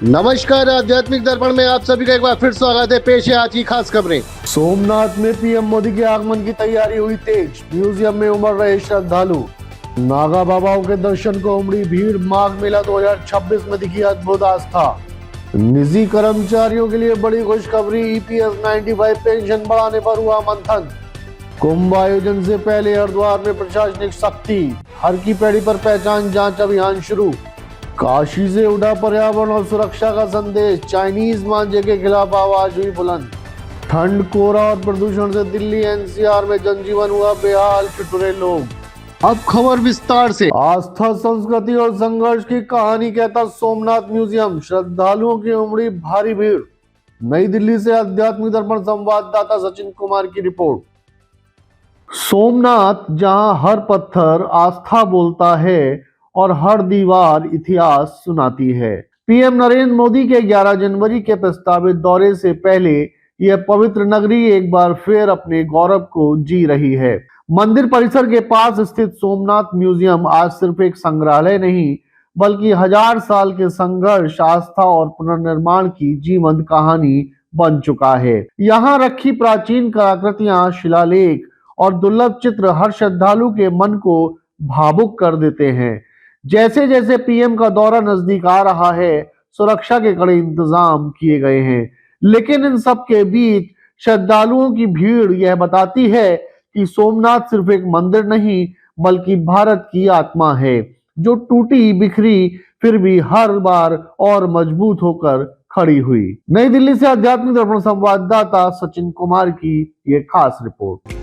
नमस्कार, आध्यात्मिक दर्पण में आप सभी का एक बार फिर स्वागत है। पेश है आज की खास खबरें। सोमनाथ में पीएम मोदी के आगमन की तैयारी हुई तेज, म्यूजियम में उमड़ रहे श्रद्धालु। नागा बाबाओं के दर्शन को उमड़ी भीड़, माघ मेला 2026 में दिखी अद्भुत आस्था। निजी कर्मचारियों के लिए बड़ी खुशखबरी, ईपीएस 95 पेंशन बढ़ाने पर हुआ मंथन। कुंभ आयोजन से पहले हरिद्वार में प्रशासनिक सख्ती, हर की पैड़ी पर पहचान जांच अभियान शुरू। काशी से उड़ा पर्यावरण और सुरक्षा का संदेश, चाइनीज मांझे के खिलाफ आवाज हुई बुलंद। ठंड, कोहरा और प्रदूषण से दिल्ली एनसीआर में जनजीवन हुआ बेहाल, ठिठुरे लोग। अब खबर विस्तार से। आस्था, संस्कृति और संघर्ष की कहानी कहता सोमनाथ म्यूजियम, श्रद्धालुओं की उमड़ी भारी भीड़। नई दिल्ली से आध्यात्मिक दर्पण संवाददाता सचिन कुमार की रिपोर्ट। सोमनाथ, जहां हर पत्थर आस्था बोलता है और हर दीवार इतिहास सुनाती है। पीएम नरेंद्र मोदी के 11 जनवरी के प्रस्तावित दौरे से पहले यह पवित्र नगरी एक बार फिर अपने गौरव को जी रही है। मंदिर परिसर के पास स्थित सोमनाथ म्यूजियम आज सिर्फ एक संग्रहालय नहीं, बल्कि 1000 साल के संघर्ष, आस्था और पुनर्निर्माण की जीवंत कहानी बन चुका है। यहाँ रखी प्राचीन कलाकृतियां, शिलालेख और दुर्लभ चित्र हर श्रद्धालु के मन को भावुक कर देते हैं। जैसे जैसे पीएम का दौरा नजदीक आ रहा है, सुरक्षा के कड़े इंतजाम किए गए हैं, लेकिन इन सब के बीच श्रद्धालुओं की भीड़ यह बताती है कि सोमनाथ सिर्फ एक मंदिर नहीं, बल्कि भारत की आत्मा है, जो टूटी बिखरी फिर भी हर बार और मजबूत होकर खड़ी हुई। नई दिल्ली से आध्यात्मिक दर्पण संवाददाता सचिन कुमार की ये खास रिपोर्ट।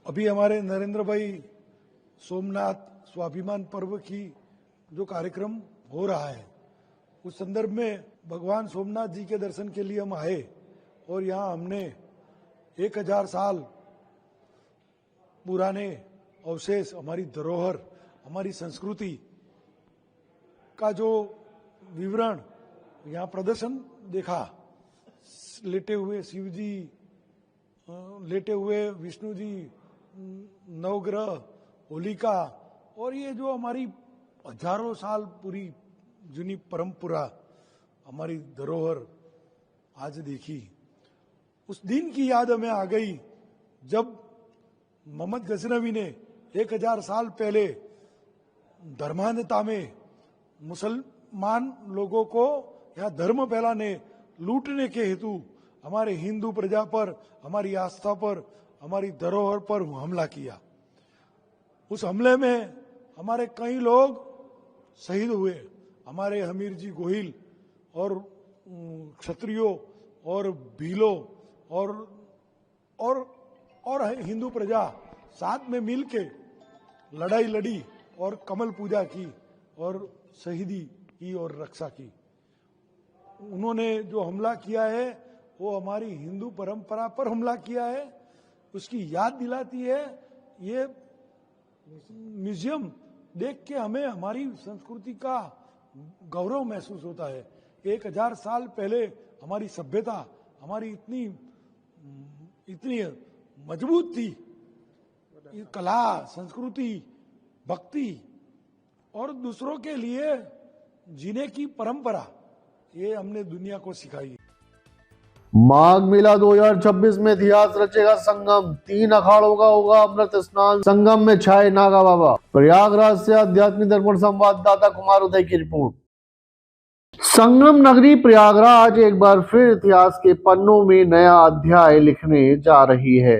अभी हमारे नरेंद्र भाई सोमनाथ स्वाभिमान पर्व की जो कार्यक्रम हो रहा है, उस संदर्भ में भगवान सोमनाथ जी के दर्शन के लिए हम आए और यहाँ हमने 1000 साल पुराने अवशेष, हमारी धरोहर, हमारी संस्कृति का जो विवरण यहाँ प्रदर्शन देखा। लेटे हुए शिव जी, लेटे हुए विष्णु जी, नवग्रह, होलिका, और ये जो हमारी हजारों साल पूरी जुनी परंपरा, हमारी धरोहर आज देखी। उस दिन की याद हमें आ गई जब मोहम्मद गजनवी ने 1000 साल पहले धर्मान्धता में मुसलमान लोगों को या धर्म फैलाने, लूटने के हेतु हमारे हिंदू प्रजा पर, हमारी आस्था पर, हमारी धरोहर पर हमला किया। उस हमले में हमारे कई लोग शहीद हुए। हमारे हमीर जी गोहिल और क्षत्रियों और भीलों और हिंदू प्रजा साथ में मिलके लड़ाई लड़ी और कमल पूजा की और शहीदी की और रक्षा की। उन्होंने जो हमला किया है वो हमारी हिंदू परंपरा पर हमला किया है, उसकी याद दिलाती है। ये म्यूजियम देख के हमें हमारी संस्कृति का गौरव महसूस होता है। 1000 साल पहले हमारी सभ्यता, हमारी इतनी मजबूत थी, कला, संस्कृति, भक्ति और दूसरों के लिए जीने की परंपरा, ये हमने दुनिया को सिखाई। माघ मेला 2026 में इतिहास रचेगा संगम, 3 अखाड़ों का होगा अमृत स्नान। संगम में छाए नागा बाबा। प्रयागराज से आध्यात्मिक दर्पण संवाददाता कुमार उदय की रिपोर्ट। संगम नगरी प्रयागराज एक बार फिर इतिहास के पन्नों में नया अध्याय लिखने जा रही है।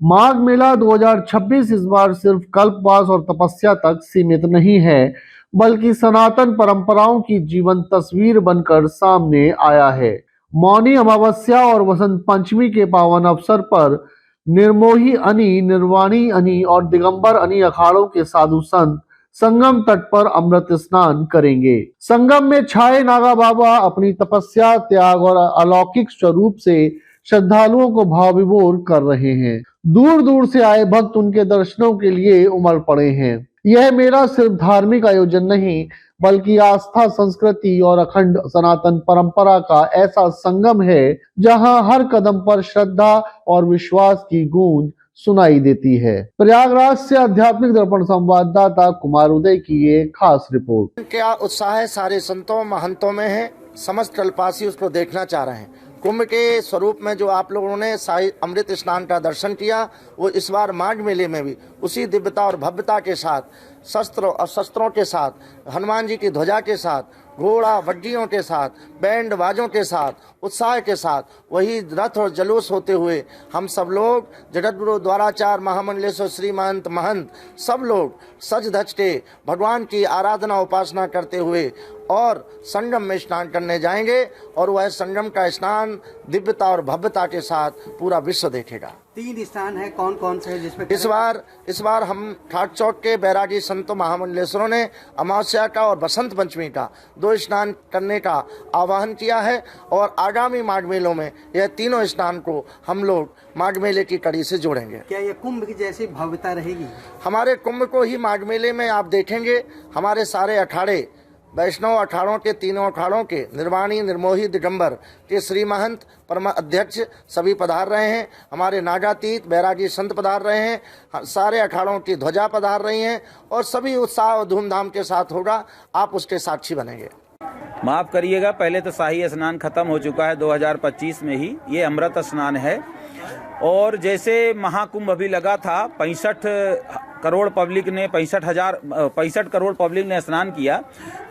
माघ मेला 2026 इस बार सिर्फ कल्पवास और तपस्या तक सीमित नहीं है, बल्कि सनातन परंपराओं की जीवंत तस्वीर बनकर सामने आया है। मौनी अमावस्या और वसंत पंचमी के पावन अवसर पर निर्मोही अनी, निर्वाणी अनी और दिगंबर अनी अखाड़ों के साधु संत संगम तट पर अमृत स्नान करेंगे। संगम में छाए नागा बाबा अपनी तपस्या, त्याग और अलौकिक स्वरूप से श्रद्धालुओं को भाव विभोर कर रहे हैं। दूर दूर से आए भक्त उनके दर्शनों के लिए उमड़ पड़े हैं। यह मेला सिर्फ धार्मिक आयोजन नहीं, बल्कि आस्था, संस्कृति और अखंड सनातन परंपरा का ऐसा संगम है जहां हर कदम पर श्रद्धा और विश्वास की गूंज सुनाई देती है। प्रयागराज से आध्यात्मिक दर्पण संवाददाता कुमार उदय की ये खास रिपोर्ट। क्या उत्साह है सारे संतों महंतों में है, समस्त कल्पवासी उसको देखना चाह रहे हैं। कुंभ के स्वरूप में जो आप लोगों ने शाही अमृत स्नान का दर्शन किया, वो इस बार माघ मेले में भी उसी दिव्यता और भव्यता के साथ, शस्त्रों और शस्त्रों के साथ, हनुमान जी की ध्वजा के साथ, घोड़ा वड्डियों के साथ, बैंड बाजों के साथ, उत्साह के साथ, वही रथ और जलूस होते हुए हम सब लोग जगतगुरु द्वाराचार्य महामंडलेश्वर श्री महंत सब लोग सज धज के भगवान की आराधना उपासना करते हुए और संगम में स्नान करने जाएंगे और वह संगम का स्नान दिव्यता और भव्यता के साथ पूरा विश्व देखेगा। 3 स्थान है, कौन कौन से है जिसमें इस बार हम ठाट चौक के बैरागी संतों महामंडलेश्वरों ने अमावस्या का और बसंत पंचमी का 2 स्नान करने का आह्वान किया है और आगामी माघ मेलों में यह तीनों स्नान को हम लोग माघ मेले की कड़ी से जोड़ेंगे। क्या ये कुंभ की जैसी भव्यता रहेगी? हमारे कुंभ को ही माघ मेले में आप देखेंगे। हमारे सारे अखाड़े, वैष्णव अखाड़ों के, तीनों अखाड़ों के निर्वाणी, निर्मोही, दिगंबर के श्री महंत परम अध्यक्ष सभी पधार रहे हैं। हमारे नागातीत बैरागी संत पधार रहे हैं। सारे अखाड़ों की ध्वजा पधार रही हैं और सभी उत्साह और धूमधाम के साथ होगा। आप उसके साक्षी बनेंगे। माफ़ करिएगा, पहले तो शाही स्नान खत्म हो चुका है 2025 में ही। ये अमृत स्नान है और जैसे महाकुंभ अभी लगा था, 65 करोड़ पब्लिक ने 65 करोड़ पब्लिक ने स्नान किया,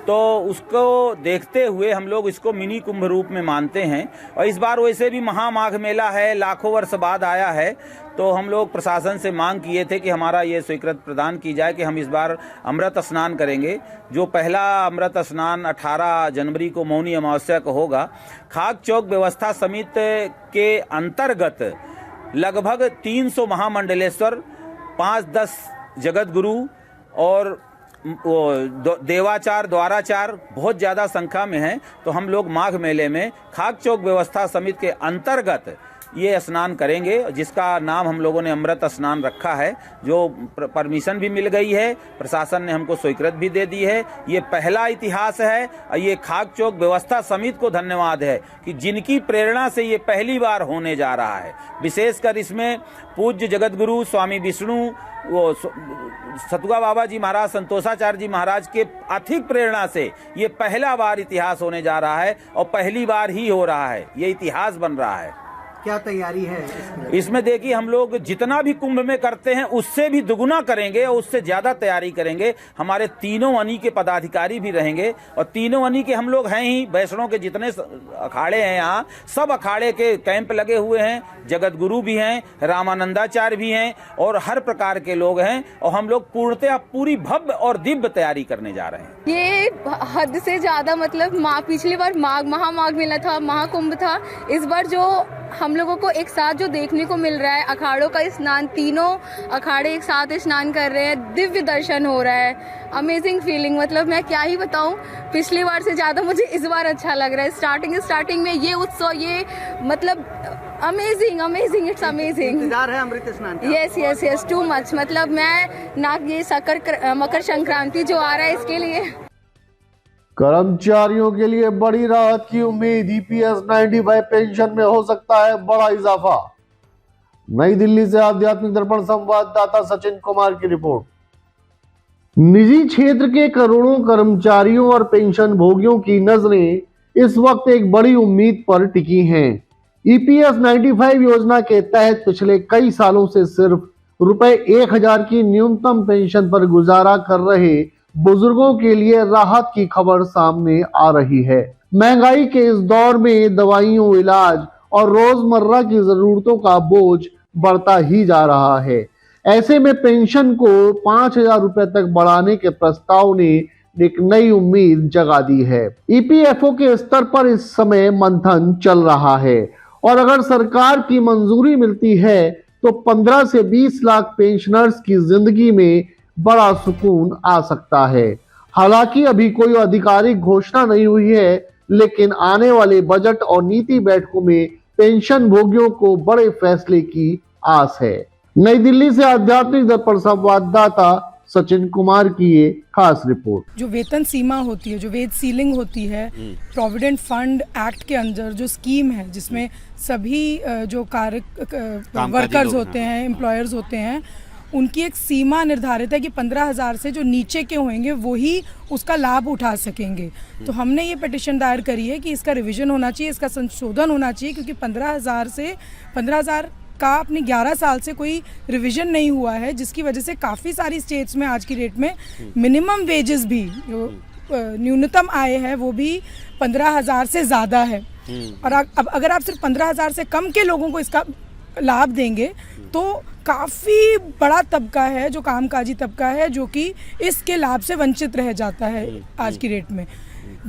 तो उसको देखते हुए हम लोग इसको मिनी कुंभ रूप में मानते हैं। और इस बार वैसे भी महामाघ मेला है, लाखों वर्ष बाद आया है, तो हम लोग प्रशासन से मांग किए थे कि हमारा ये स्वीकृत प्रदान की जाए कि हम इस बार अमृत स्नान करेंगे। जो पहला अमृत स्नान 18 जनवरी को मौनी अमावस्या को होगा। खाक चौक व्यवस्था समिति के अंतर्गत लगभग 300 महामंडलेश्वर, 5-10 जगत गुरु और देवाचार, द्वाराचार बहुत ज़्यादा संख्या में हैं। तो हम लोग माघ मेले में खाक चौक व्यवस्था समिति के अंतर्गत ये स्नान करेंगे, जिसका नाम हम लोगों ने अमृत स्नान रखा है। जो परमिशन भी मिल गई है, प्रशासन ने हमको स्वीकृत भी दे दी है। ये पहला इतिहास है और ये खाक चौक व्यवस्था समिति को धन्यवाद है कि जिनकी प्रेरणा से ये पहली बार होने जा रहा है। विशेषकर इसमें पूज्य जगत गुरु स्वामी विष्णु, वो सतुआ बाबा जी महाराज, संतोषाचार्य जी महाराज के अधिक प्रेरणा से ये पहला बार इतिहास होने जा रहा है और पहली बार ही हो रहा है, ये इतिहास बन रहा है। क्या तैयारी है इसमें? देखिए, हम लोग जितना भी कुंभ में करते हैं उससे भी दुगुना करेंगे और उससे ज्यादा तैयारी करेंगे। हमारे तीनों अनी के पदाधिकारी भी रहेंगे और तीनों अनी के हम लोग हैं ही। वैष्णव के जितने अखाड़े हैं यहाँ, सब अखाड़े के कैंप लगे हुए हैं। जगत गुरु भी हैं, रामानंदाचार्य भी हैं और हर प्रकार के लोग हैं और हम लोग पूर्णतः पूरी भव्य और दिव्य तैयारी करने जा रहे हैं। ये हद से ज्यादा, मतलब पिछली बार महामाघ मेला था, महाकुंभ था। इस बार जो हम लोगों को एक साथ जो देखने को मिल रहा है, अखाड़ों का स्नान, तीनों अखाड़े एक साथ स्नान कर रहे हैं, दिव्य दर्शन हो रहा है। अमेजिंग फीलिंग, मतलब मैं क्या ही बताऊं, पिछली बार से ज्यादा मुझे इस बार अच्छा लग रहा है। स्टार्टिंग में ये उत्सव, ये मतलब अमेजिंग, इट्स अमेजिंग। इंतजार है अमृत स्नान का? Yes too much. मतलब मैं ना, ये मकर संक्रांति जो आ रहा है इसके लिए। कर्मचारियों के लिए बड़ी राहत की उम्मीद, ईपीएस 95 पेंशन में हो सकता है बड़ा इजाफा। नई दिल्ली से आध्यात्मिक दर्पण संवाददाता सचिन कुमार की रिपोर्ट। निजी क्षेत्र के करोड़ों कर्मचारियों और पेंशन भोगियों की नजरें इस वक्त एक बड़ी उम्मीद पर टिकी हैं। ईपीएस 95 योजना के तहत पिछले कई सालों से सिर्फ रुपए 1000 की न्यूनतम पेंशन पर गुजारा कर रहे बुजुर्गों के लिए राहत की खबर सामने आ रही है। महंगाई के इस दौर में दवाइयों, इलाज और रोजमर्रा की जरूरतों का बोझ बढ़ता ही जा रहा है। ऐसे में पेंशन को 5000 रुपए तक बढ़ाने के प्रस्ताव ने एक नई उम्मीद जगा दी है। ईपीएफओ के स्तर पर इस समय मंथन चल रहा है और अगर सरकार की मंजूरी मिलती है तो 15 से 20 लाख पेंशनर्स की जिंदगी में बड़ा सुकून आ सकता है। हालांकि अभी कोई आधिकारिक घोषणा नहीं हुई है, लेकिन आने वाले बजट और नीति बैठकों में पेंशन भोगियों को बड़े फैसले की आस है। नई दिल्ली से आध्यात्मिक दर्पण संवाददाता सचिन कुमार की ये खास रिपोर्ट। जो वेतन सीमा होती है, जो वेज सीलिंग होती है, प्रोविडेंट फंड एक्ट के अंदर जो स्कीम है जिसमें सभी जो वर्कर्स होते हैं, एम्प्लॉयर्स होते हैं, उनकी एक सीमा निर्धारित है कि 15,000 से जो नीचे के होंगे वो ही उसका लाभ उठा सकेंगे। तो हमने ये पिटिशन दायर करी है कि इसका रिवीजन होना चाहिए, इसका संशोधन होना चाहिए, क्योंकि 15,000 का अपने 11 साल से कोई रिवीजन नहीं हुआ है, जिसकी वजह से काफ़ी सारी स्टेट्स में आज की डेट में मिनिमम वेजेस भी जो न्यूनतम आय है वो भी 15,000 से ज़्यादा है। और अब अगर आप सिर्फ 15,000 से कम के लोगों को इसका लाभ देंगे तो काफ़ी बड़ा तबका है, जो कामकाजी तबका है, जो कि इसके लाभ से वंचित रह जाता है आज की डेट में।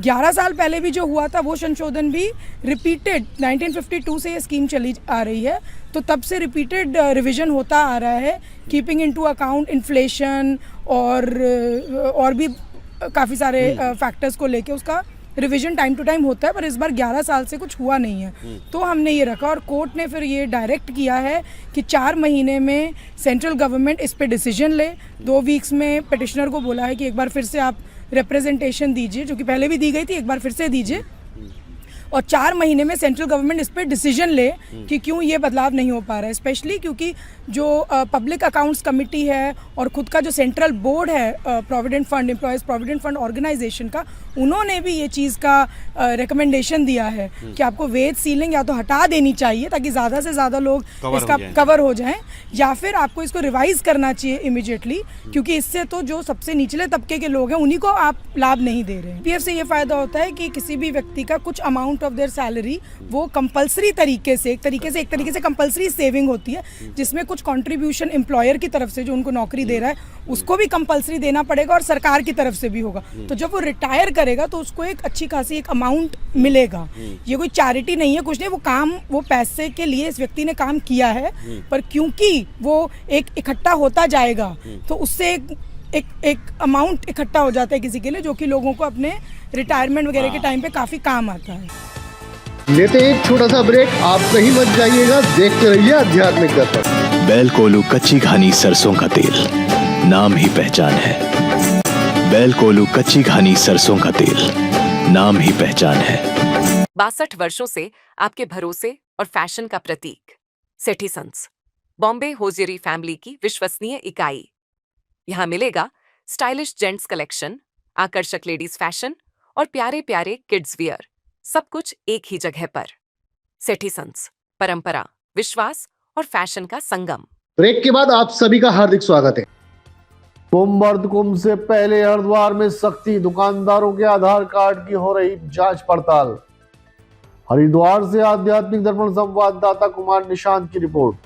11 साल पहले भी जो हुआ था वो संशोधन भी रिपीटेड 1952 से ये स्कीम चली आ रही है, तो तब से रिपीटेड रिवीजन होता आ रहा है, कीपिंग इनटू अकाउंट इन्फ्लेशन और भी काफ़ी सारे फैक्टर्स को लेके उसका रिवीजन टाइम टू टाइम होता है। पर इस बार 11 साल से कुछ हुआ नहीं है, तो हमने ये रखा और कोर्ट ने फिर ये डायरेक्ट किया है कि 4 महीने में सेंट्रल गवर्नमेंट इस पे डिसीजन ले। 2 वीक्स में पिटिशनर को बोला है कि एक बार फिर से आप रिप्रेजेंटेशन दीजिए, जो कि पहले भी दी गई थी, एक बार फिर से दीजिए, और 4 महीने में सेंट्रल गवर्नमेंट इस पर डिसीजन ले कि क्यों ये बदलाव नहीं हो पा रहा है। स्पेशली क्योंकि जो पब्लिक अकाउंट्स कमेटी है और खुद का जो सेंट्रल बोर्ड है provident fund, employees provident fund organisation का, उन्होंने भी ये चीज़ का रिकमेंडेशन दिया है कि आपको वेज सीलिंग या तो हटा देनी चाहिए ताकि ज़्यादा से ज़्यादा लोग इसका कवर हो जाएं, या फिर आपको इसको रिवाइज़ करना चाहिए इमीडिएटली, क्योंकि इससे तो जो सबसे निचले तबके के लोग हैं उन्हीं को आप लाभ नहीं दे रहे हैं। पीएफ से ये फ़ायदा होता है कि किसी भी व्यक्ति का कुछ अमाउंट ऑफ देयर सैलरी वो कंपल्सरी तरीके से एक तरीके से कंपल्सरी सेविंग होती है, जिसमें कुछ कंट्रीब्यूशन एम्प्लॉयर की तरफ से जो उनको नौकरी दे रहा है उसको भी कंपल्सरी देना पड़ेगा और सरकार की तरफ से भी होगा। तो जब वो रिटायर करेगा तो उसको एक अच्छी खासी एक अमाउंट मिलेगा। ये कोई चैरिटी नहीं है, कुछ नहीं, वो पैसे के लिए इस व्यक्ति ने काम किया है, पर क्योंकि वो एक इकट्ठा होता जाएगा तो उससे एक अमाउंट इकट्ठा हो जाता है किसी के लिए, जो कि लोगों को अपने रिटायरमेंट वगैरह के टाइम पे काफी काम आता है। लेते एक छोटा सा ब्रेक, आप कहीं मत जाइएगा, देखते रहिए आध्यात्मिक दर्पण। बैल कोलू कच्ची घानी सरसों का तेल, नाम ही पहचान है। बैल कोलू कच्ची घानी सरसों का तेल, नाम ही पहचान है। 62 वर्षों से आपके भरोसे और फैशन का प्रतीक सेठी सन्स, बॉम्बे होजियरी फैमिली की विश्वसनीय इकाई। यहाँ मिलेगा स्टाइलिश जेंट्स कलेक्शन, आकर्षक लेडीज फैशन और प्यारे प्यारे किड्स वियर, सब कुछ एक ही जगह पर। सेठी सन्स, परंपरा, विश्वास और फैशन का संगम। ब्रेक के बाद आप सभी का हार्दिक स्वागत है। कुंभ अर्ध कुंभ से पहले हरिद्वार में सख्ती, दुकानदारों के आधार कार्ड की हो रही जांच पड़ताल। हरिद्वार से आध्यात्मिक दर्पण संवाददाता कुमार निशांत की रिपोर्ट।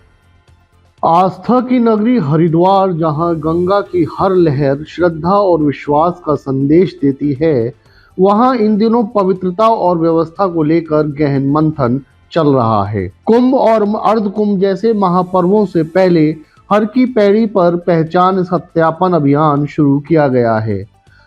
आस्था की नगरी हरिद्वार, जहां गंगा की हर लहर श्रद्धा और विश्वास का संदेश देती है, वहां इन दिनों पवित्रता और व्यवस्था को लेकर गहन मंथन चल रहा है। कुंभ और अर्ध कुंभ जैसे महापर्वों से पहले हर की पैड़ी पर पहचान सत्यापन अभियान शुरू किया गया है।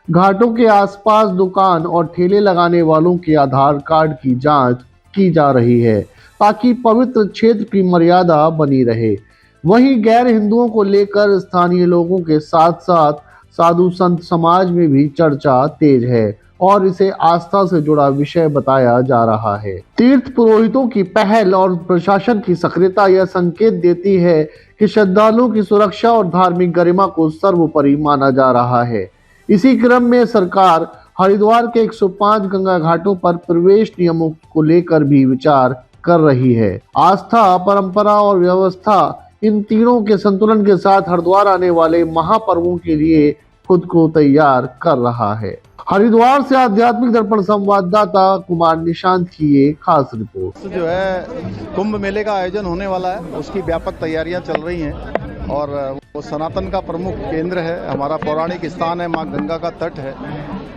घाटों के आसपास दुकान और ठेले लगाने वालों के आधार कार्ड की जांच की जा रही है, ताकि पवित्र क्षेत्र की मर्यादा बनी रहे। वहीं गैर हिंदुओं को लेकर स्थानीय लोगों के साथ साथ साधु संत समाज में भी चर्चा तेज है और इसे आस्था से जुड़ा विषय बताया जा रहा है। तीर्थ पुरोहितों की पहल और प्रशासन की सक्रियता यह संकेत देती है कि श्रद्धालुओं की सुरक्षा और धार्मिक गरिमा को सर्वोपरि माना जा रहा है। इसी क्रम में सरकार हरिद्वार के 105 गंगा घाटों पर प्रवेश नियमों को लेकर भी विचार कर रही है। आस्था, परंपरा और व्यवस्था, इन तीनों के संतुलन के साथ हरिद्वार आने वाले महापर्वों के लिए खुद को तैयार कर रहा है। हरिद्वार से आध्यात्मिक दर्पण संवाददाता कुमार निशांत की ये खास रिपोर्ट। जो है कुंभ मेले का आयोजन होने वाला है, उसकी व्यापक तैयारियां चल रही हैं और वो सनातन का प्रमुख केंद्र है, हमारा पौराणिक स्थान है, माँ गंगा का तट है।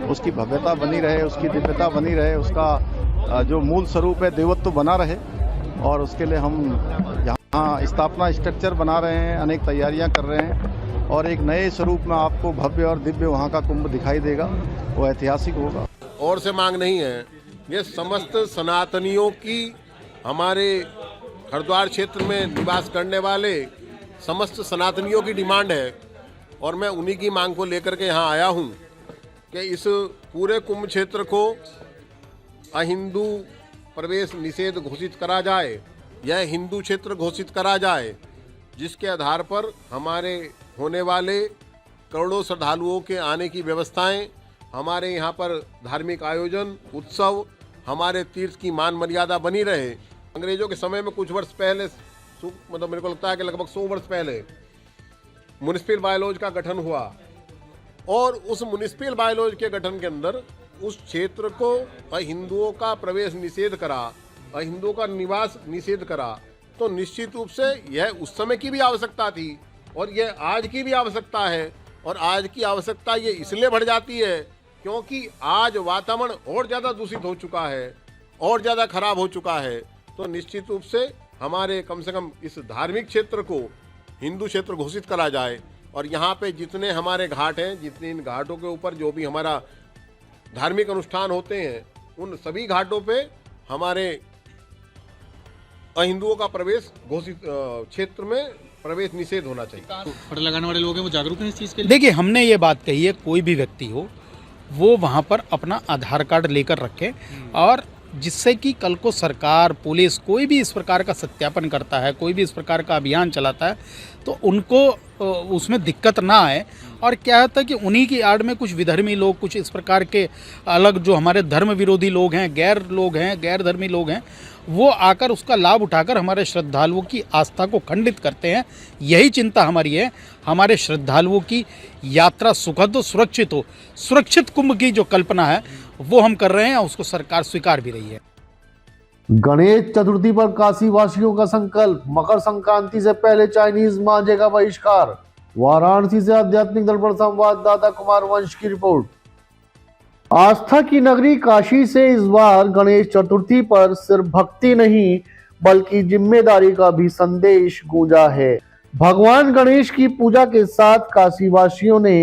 उसकी भव्यता बनी रहे, उसकी दिव्यता बनी रहे, उसका जो मूल स्वरूप है देवत्व बना रहे, और उसके लिए हम यहाँ स्थापना स्ट्रक्चर बना रहे हैं, अनेक तैयारियां कर रहे हैं और एक नए स्वरूप में आपको भव्य और दिव्य वहाँ का कुंभ दिखाई देगा। वो ऐतिहासिक होगा। और से मांग नहीं है, ये समस्त सनातनियों की, हमारे हरिद्वार क्षेत्र में निवास करने वाले समस्त सनातनियों की डिमांड है और मैं उन्हीं की मांग को लेकर के यहाँ आया हूँ कि इस पूरे कुंभ क्षेत्र को अहिंदू प्रवेश निषेध घोषित करा जाए, यह हिंदू क्षेत्र घोषित करा जाए, जिसके आधार पर हमारे होने वाले करोड़ों श्रद्धालुओं के आने की व्यवस्थाएं, हमारे यहाँ पर धार्मिक आयोजन, उत्सव, हमारे तीर्थ की मान मर्यादा बनी रहे। अंग्रेजों के समय में कुछ वर्ष पहले, मतलब मेरे को लगता है कि लगभग 100 वर्ष पहले म्युनिसिपल बायलॉज का गठन हुआ और उस म्युनिसिपल बायलॉज के गठन के अंदर उस क्षेत्र को अहिंदुओं का प्रवेश निषेध करा, अहिंदुओं का निवास निषेध करा। तो निश्चित रूप से यह उस समय की भी आवश्यकता थी और यह आज की भी आवश्यकता है। और आज की आवश्यकता ये इसलिए बढ़ जाती है क्योंकि आज वातावरण और ज़्यादा दूषित हो चुका है, और ज़्यादा खराब हो चुका है। तो निश्चित रूप से हमारे कम से कम इस धार्मिक क्षेत्र को हिंदू क्षेत्र घोषित करा जाए और यहाँ पे जितने हमारे घाट हैं, जितने इन घाटों के ऊपर जो भी हमारा धार्मिक अनुष्ठान होते हैं, उन सभी घाटों पे हमारे अहिंदुओं का प्रवेश घोषित क्षेत्र में प्रवेश निषेध होना चाहिए। फट लगाने वाले लोग हैं वो जागरूक हैं इस चीज़ के लिए। देखिए, हमने ये बात कही है, कोई भी व्यक्ति हो वो वहाँ पर अपना आधार कार्ड लेकर रखे, और जिससे कि कल को सरकार, पुलिस, कोई भी इस प्रकार का सत्यापन करता है, कोई भी इस प्रकार का अभियान चलाता है, तो उनको उसमें दिक्कत ना आए। और क्या होता है कि उन्हीं की आड़ में कुछ विधर्मी लोग, कुछ इस प्रकार के अलग जो हमारे धर्म विरोधी लोग हैं, गैर धर्मी लोग हैं, वो आकर उसका लाभ उठाकर हमारे श्रद्धालुओं की आस्था को खंडित करते हैं। यही चिंता हमारी है, हमारे श्रद्धालुओं की यात्रा सुखद हो, सुरक्षित हो। सुरक्षित कुंभ की जो कल्पना है वो हम कर रहे हैं, उसको सरकार स्वीकार भी रही है। गणेश चतुर्थी पर काशी वासियों का संकल्प, मकर संक्रांति से पहले चाइनीज मांझे का बहिष्कार। वाराणसी से आध्यात्मिक दर्पण संवाददाता कुमार वंश की रिपोर्ट। आस्था की नगरी काशी से इस बार गणेश चतुर्थी पर सिर्फ भक्ति नहीं बल्कि जिम्मेदारी का भी संदेश गूंजा है। भगवान गणेश की पूजा के साथ काशी वासियों ने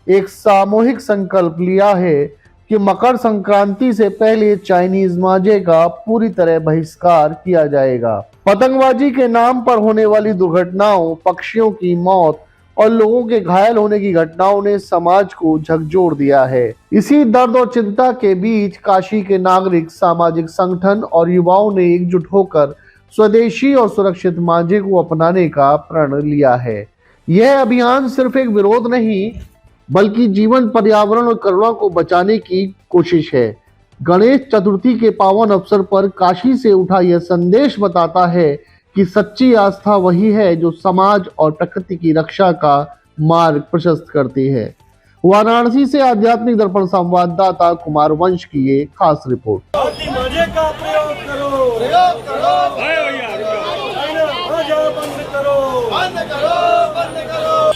एक सामूहिक संकल्प लिया है कि मकर संक्रांति से पहले चाइनीज मांझे का पूरी तरह बहिष्कार किया जाएगा। पतंगबाजी के नाम पर होने वाली दुर्घटनाओं, पक्षियों की मौत और लोगों के घायल होने की घटनाओं ने समाज को झकझोर दिया है। इसी दर्द और चिंता के बीच काशी के नागरिक, सामाजिक संगठन और युवाओं ने एकजुट होकर स्वदेशी और सुरक्षित मांझे को अपनाने का प्रण लिया है। यह अभियान सिर्फ एक विरोध नहीं बल्कि जीवन, पर्यावरण और करुणा को बचाने की कोशिश है। गणेश चतुर्थी के पावन अवसर पर काशी से उठा यह संदेश बताता है कि सच्ची आस्था वही है जो समाज और प्रकृति की रक्षा का मार्ग प्रशस्त करती है। वाराणसी से आध्यात्मिक दर्पण संवाददाता कुमार वंश की ये खास रिपोर्ट।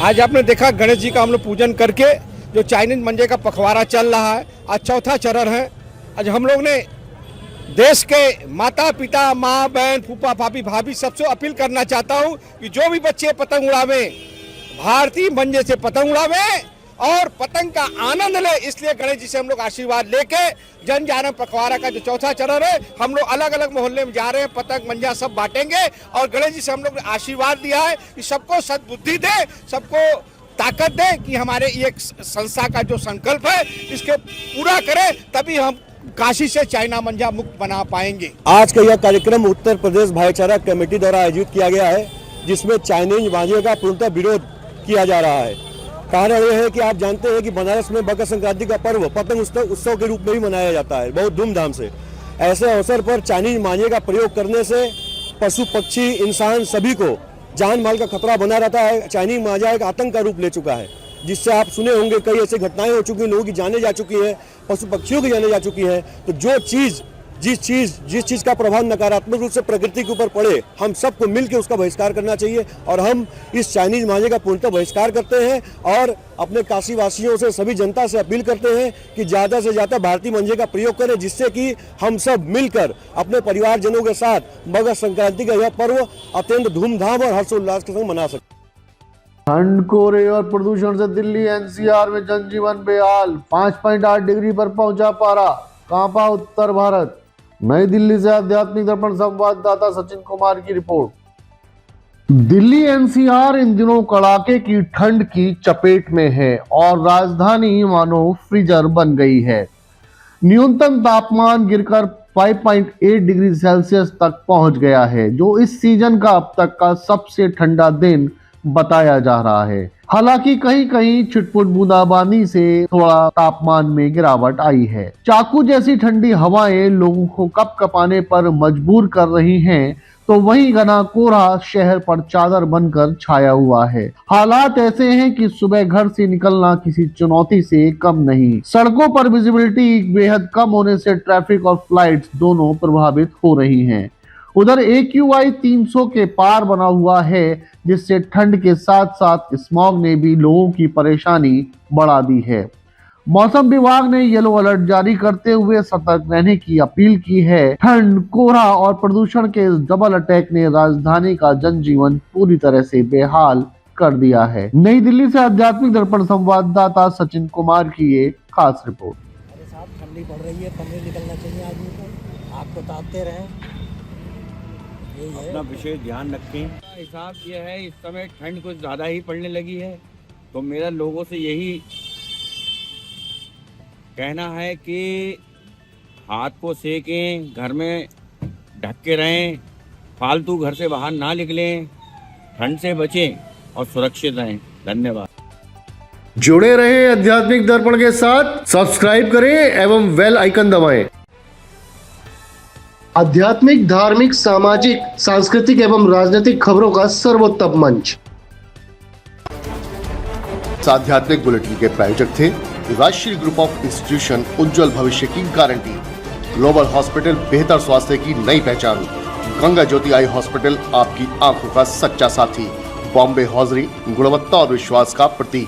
आज आपने देखा गणेश जी का हम लोग पूजन करके जो चाइनीज मंजे का पखवाड़ा चल रहा है, आज चौथा चरण है। आज हम लोग ने देश के माता पिता, माँ बहन, फूफा भाभी भाभी सबसे अपील करना चाहता हूँ कि जो भी बच्चे पतंग उड़ावे, भारतीय मंजे से पतंग उड़ावे और पतंग का आनंद ले। इसलिए गणेश जी से हम लोग आशीर्वाद लेके जन जागरण पखवाड़ा का जो चौथा चरण है, हम लोग अलग अलग मोहल्ले में जा रहे हैं, पतंग मंजा सब बांटेंगे और गणेश जी से हम लोग ने आशीर्वाद दिया है कि सबको सद्बुद्धि दे, सबको ताकत दे कि हमारे ये संस्था का जो संकल्प है इसके पूरा करे, तभी हम काशी से चाइना मंजा मुक्त बना पाएंगे। आज का यह कार्यक्रम उत्तर प्रदेश भाईचारा कमेटी द्वारा आयोजित किया गया है, जिसमें चाइनीज मांझे का पूर्णतः विरोध किया जा रहा है। कारण यह है कि आप जानते हैं कि बनारस में मकर संक्रांति का पर्व पतंग उत्सव के रूप में भी मनाया जाता है, बहुत धूमधाम से। ऐसे अवसर पर चाइनीज मांझे का प्रयोग करने से पशु पक्षी, इंसान सभी को जान माल का खतरा बना रहता है। चाइनीज मांझा एक आतंक का रूप ले चुका है, जिससे आप सुने होंगे कई ऐसी घटनाएं हो चुकी हैं, लोगों की जाने जा चुकी है, पशु पक्षियों की जाने जा चुकी है। तो जिस चीज का प्रभाव नकारात्मक रूप से प्रकृति के ऊपर पड़े, हम सबको मिलकर उसका बहिष्कार करना चाहिए। और हम इस चाइनीज मांझे का पूर्णतः बहिष्कार करते हैं और अपने काशी वासियों से, सभी जनता से अपील करते हैं कि ज्यादा से ज्यादा भारतीय मंजे का प्रयोग करें, जिससे कि हम सब मिलकर अपने परिवारजनों के साथ मकर संक्रांति का यह पर्व अत्यंत धूमधाम और हर्षोल्लास के संग मना सकें। ठंड, कोहरे और प्रदूषण से दिल्ली एनसीआर में जनजीवन बेहाल। 5.8 डिग्री पर पहुंचा पारा, कांपा उत्तर भारत। नई दिल्ली से आध्यात्मिक दर्पण संवाददाता सचिन कुमार की रिपोर्ट। दिल्ली एनसीआर इन दिनों कड़ाके की ठंड की चपेट में है और राजधानी मानो फ्रीजर बन गई है। न्यूनतम तापमान गिरकर 5.8 डिग्री सेल्सियस तक पहुंच गया है, जो इस सीजन का अब तक का सबसे ठंडा दिन बताया जा रहा है। हालांकि कहीं कहीं छिटपुट बूंदाबांदी से थोड़ा तापमान में गिरावट आई है। चाकू जैसी ठंडी हवाएं लोगों को कपकपाने पर मजबूर कर रही हैं, तो वहीं घना कोहरा शहर पर चादर बनकर छाया हुआ है। हालात ऐसे हैं कि सुबह घर से निकलना किसी चुनौती से कम नहीं। सड़कों पर विजिबिलिटी बेहद कम होने से ट्रैफिक और फ्लाइट्स दोनों प्रभावित हो रही हैं। उधर AQI 300 के पार बना हुआ है, जिससे ठंड के साथ साथ स्मॉग ने भी लोगों की परेशानी बढ़ा दी है। मौसम विभाग ने येलो अलर्ट जारी करते हुए सतर्क रहने की अपील की है। ठंड, कोहरा और प्रदूषण के इस डबल अटैक ने राजधानी का जनजीवन पूरी तरह से बेहाल कर दिया है। नई दिल्ली से आध्यात्मिक दर्पण संवाददाता सचिन कुमार की ये खास रिपोर्ट। ठंडी पड़ रही है, कमरे निकलना चाहिए आदमी को, आग को तापते रहें, अपना विशेष ध्यान रखें। हिसाब ये है, इस समय ठंड कुछ ज़्यादा ही पड़ने लगी है, तो मेरा लोगों से यही कहना है कि हाथ को सेकें, घर में ढक के रहें, फालतू घर से बाहर ना निकलें, ठंड से बचें और सुरक्षित रहें। धन्यवाद। जुड़े रहें आध्यात्मिक दर्पण के साथ, सब्सक्राइब करें एवं बेल आइकन दबाएं। आध्यात्मिक, धार्मिक, सामाजिक, सांस्कृतिक एवं राजनीतिक खबरों का सर्वोत्तम मंच। आध्यात्मिक बुलेटिन के प्रायोजक थे राष्ट्रीय ग्रुप ऑफ इंस्टीट्यूशन, उज्जवल भविष्य की गारंटी। ग्लोबल हॉस्पिटल, बेहतर स्वास्थ्य की नई पहचान। गंगा ज्योति आई हॉस्पिटल, आपकी आंखों का सच्चा साथी। बॉम्बे हॉजरी, गुणवत्ता और विश्वास का प्रतीक।